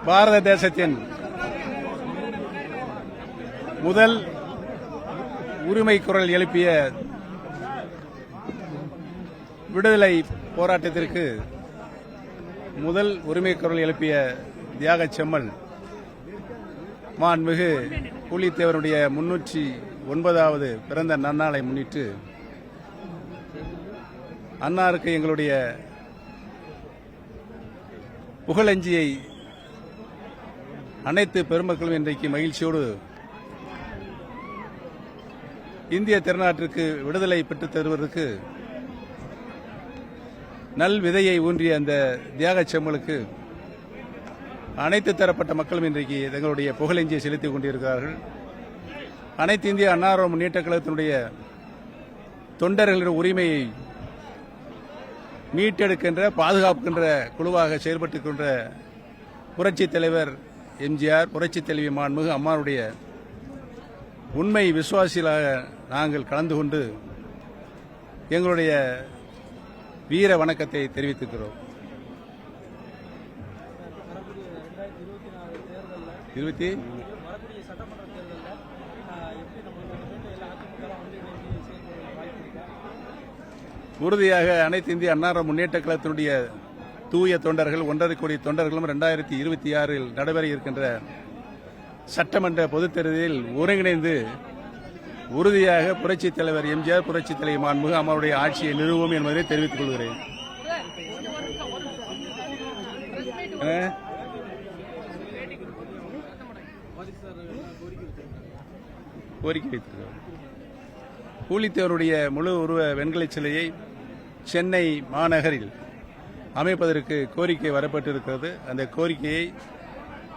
பாரத தேசத்தின் முதல் உரிமை குரல் எழுப்பிய விடுதலை போராட்டத்திற்கு முதல் உரிமை குரல் எழுப்பிய தியாக செம்மல் மாண்புமிகு புலித்தேவருடைய 309வது பிறந்த நன்னாளை முன்னிட்டு அன்னாருக்கு எங்களுடைய புகழஞ்சியை அனைத்து பெருமக்களும் இன்றைக்கு மகிழ்ச்சியோடு இந்திய திருநாட்டிற்கு விடுதலை பெற்றுத் தருவதற்கு நல் விதையை ஊன்றிய அந்த தியாகச் செம்மலுக்கு அனைத்து தரப்பட்ட மக்களும் இன்றைக்கு தங்களுடைய புகழஞ்சியை செலுத்திக் கொண்டிருக்கிறார்கள். அனைத்து இந்திய அண்ணா முன்னேற்றக் கழகத்தினுடைய தொண்டர்களுடைய உரிமையை மீட்டெடுக்கின்ற பாதுகாக்கின்ற குழுவாக செயல்பட்டுக் கொண்ட புரட்சித் தலைவர் எம்ஜிஆர், புரட்சித் தலைவி மாண்புமிகு அம்மாவுடைய உண்மை விசுவாசிகளாக நாங்கள் கலந்து கொண்டு எங்களுடைய வீர வணக்கத்தை தெரிவித்திருக்கிறோம். 20 உறுதியாக அனைத்து இந்திய அண்ணா முன்னேற்ற கழகத்தினுடைய தூய தொண்டர்கள் 1.5 கோடி தொண்டர்களும் 2026 நடைபெற இருக்கின்ற சட்டமன்ற பொதுத் தேர்தலில் ஒருங்கிணைந்து உறுதியாக புரட்சித் தலைவர் எம்ஜிஆர், புரட்சித் தலைவர் மாண்புமிகு அம்மாவுடைய ஆட்சியை நிறுவும் என்பதை தெரிவித்துக் கொள்கிறேன். கோரிக்கை வைத்திருக்கிறார். பூலித்தேவருடைய முழு உருவ வெண்கல சிலையை சென்னை மாநகரில் அமைப்பதற்கு கோரிக்கை வரப்பட்டிருக்கிறது. அந்த கோரிக்கையை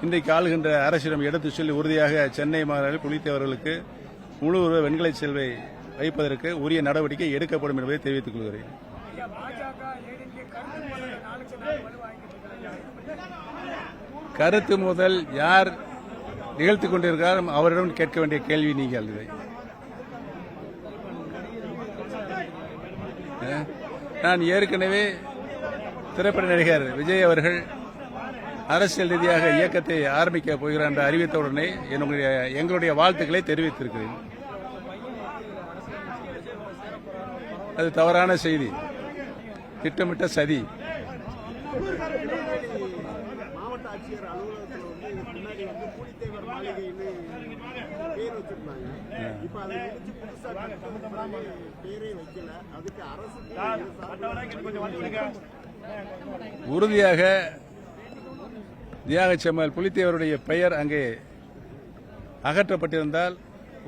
இன்றைக்கு ஆளுகின்ற அரசிடம் எடுத்துச் சொல்லி உறுதியாக சென்னை மாநகரில் புலித்தேவர்களுக்கு முழு உருவ வெண்கல சிலை வைப்பதற்கு உரிய நடவடிக்கை எடுக்கப்படும் என்பதை தெரிவித்துக் கொள்கிறேன். கருத்து முதல் யார் நிகழ்த்திக் கொண்டிருக்கிறார் அவரிடம் கேட்க வேண்டிய கேள்வி நீங்கள். இதை நான் ஏற்கனவே திரைப்பட நடிகர் விஜய் அவர்கள் அரசியல் ரீதியாக இயக்கத்தை ஆரம்பிக்க போகிறார் என்று அறிவித்தவுடனே எங்களுடைய வாழ்த்துக்களை தெரிவித்திருக்கிறேன். அது தவறான செய்தி, திட்டமிட்ட சதி. மாவட்ட ஆட்சியர் அலுவலகத்தில் முன்னாடி புலித்தேவர் மாளிகைன்னு பேர் வச்சிருந்தாங்க. இப்ப அதை முடிச்சு புதுசா பேரே வைக்கல. அதுக்கு அரசு உறுதியாக தியாக செம்மல் புலித்தேவருடைய பெயர் அங்கே அகற்றப்பட்டிருந்தால்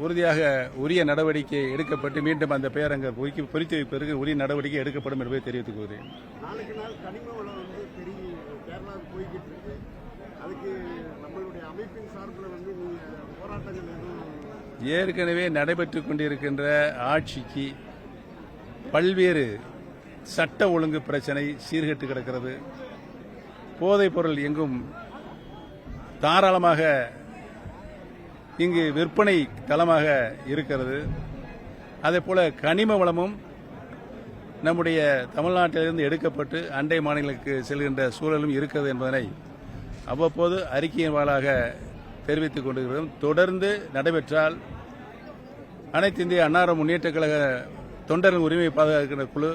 உறுதியாக உரிய நடவடிக்கை எடுக்கப்பட்டு மீண்டும் அந்த பெயர் அங்கே பொறித்து வைப்பதற்கு உரிய நடவடிக்கை எடுக்கப்படும் என்பதை தெரிவித்துக் கொள்கிறேன். நாளுக்கு நாள் கனிம வளம் பெரிய கேரளாவுக்கு போய்கிட்டு இருக்கு. அதுக்கு நம்மளுடைய அமைப்பின் சார்பில் போராட்டங்கள் ஏற்கனவே நடைபெற்றுக் கொண்டிருக்கின்ற ஆட்சிக்கு பல்வேறு சட்ட ஒழுங்கு பிரச்சனை சீர்கெட்டு கிடக்கிறது. போதைப் பொருள் எங்கும் தாராளமாக இங்கு விற்பனை தளமாக இருக்கிறது. அதேபோல கனிம வளமும் நம்முடைய தமிழ்நாட்டிலிருந்து எடுக்கப்பட்டு அண்டை மாநிலங்களுக்கு செல்கின்ற சூழலும் இருக்கிறது என்பதனை அவ்வப்போது அறிக்கையின் வாயிலாக தெரிவித்துக் கொண்டிருக்கிறோம். தொடர்ந்து நடைபெற்றால் அனைத்து இந்திய அண்ணா முன்னேற்றக் கழக தொண்டர்கள் உரிமையை பாதுகாக்கின்ற குழு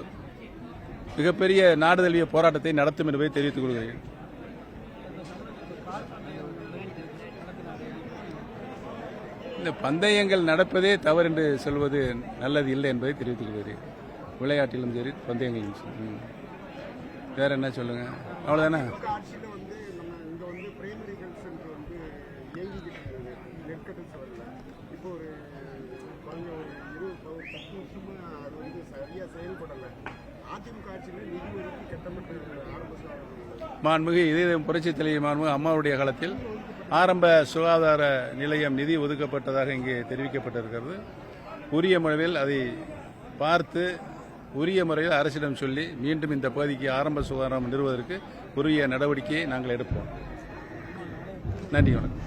மிகப்பெரிய நாடு தழுவிய போராட்டத்தை நடத்தும் என்பதை தெரிவித்துக் கொள்கிறேன். இந்த பந்தயங்கள் நடப்பதே தவறு என்று சொல்வது நல்லது இல்லை என்பதை தெரிவித்துக் கொள்கிறேன். விளையாட்டிலும் சரி, பந்தயங்களும் சரி. வேற என்ன சொல்லுங்க? அவ்வளவுதானே. மாண்புமிகு இதய புரட்சித் தலைவி மாண்புமிகு அம்மாவுடைய காலத்தில் ஆரம்ப சுகாதார நிலையம் நிதி ஒதுக்கப்பட்டதாக இங்கே தெரிவிக்கப்பட்டிருக்கிறது. உரிய முறையில் அதை பார்த்து உரிய முறையில் அரசிடம் சொல்லி மீண்டும் இந்த பகுதிக்கு ஆரம்ப சுகாதாரம் நிறுவுவதற்கு உரிய நடவடிக்கையை நாங்கள் எடுப்போம். நன்றி, வணக்கம்.